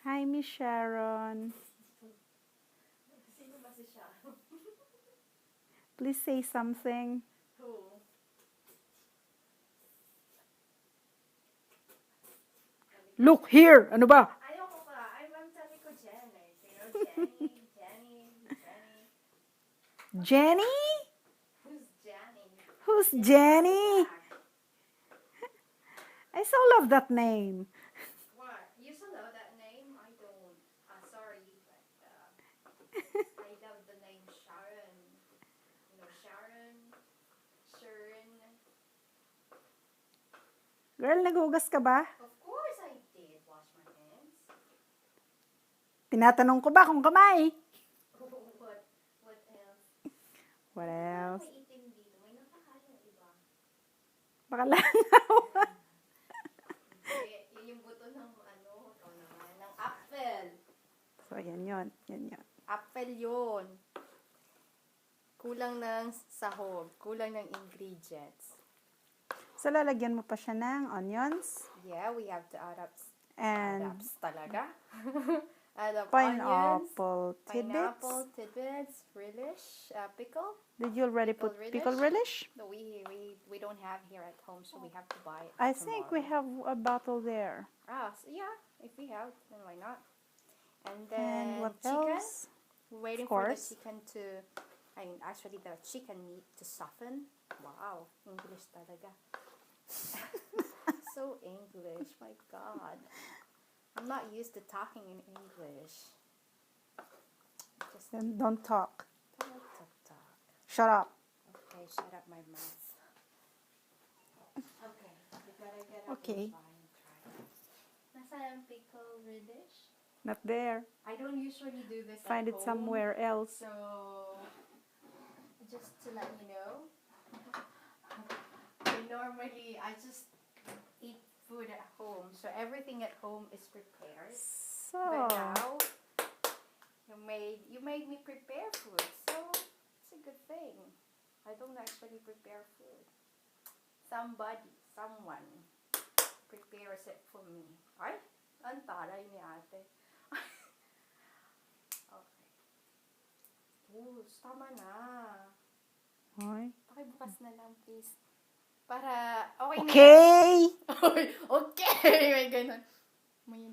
Hi, Miss Sharon. Sino ba si Sharon? Please say something. Who? Look here! Ano ba? Ayoko ka. I'm sabi ko Jen eh. You know, Jenny. Jenny? Who's Jenny? Who's Jenny Jenny? Back. I so love that name. What? You still know that name? I don't. Sorry, but I love the name Sharon. You know, Sharon. Girl, naghugas ka ba? Of course I did wash my hands. Tinatanong ko ba kung kamay? What else? What Ano else? may itim dito? May nakakalang iba. Baka langaw. Yun yung buto ng ano, ito naman, ng apple. So, yan yun. Yan yun. Apple yun. Kulang ng sahog. Kulang ng ingredients. So, lalagyan mo pa siya ng onions Yeah, we have to add up and talaga. Add up onions, pineapple tidbits. pineapple, tidbits, relish, pickle. Did you already put pickle relish? No, we don't have here at home, so we have to buy it I think we have a bottle there. So yeah, if we have, then why not? And then And what chicken. else? We're waiting for the chicken to, actually the chicken meat to soften. Wow, English talaga. So English, my God. I'm not used to talking in English. Just Then don't talk. talk. Shut up. Okay, shut up my mouth. Okay, we gotta get a Okay. and try. Nasaan ang pickle relish? Not there. I don't usually do this Find at it home. somewhere else. So, just to let you know, I just eat food at home. So everything at home is prepared. So, But now, you made me prepare food. So, it's a good thing. I don't actually prepare food. Someone prepares it for me. Ay, ang taray ni ate. Okay. Tama na. Hoy. Pakibukas na lang, please. Para, okay na. Okay! Okay! May ganun. May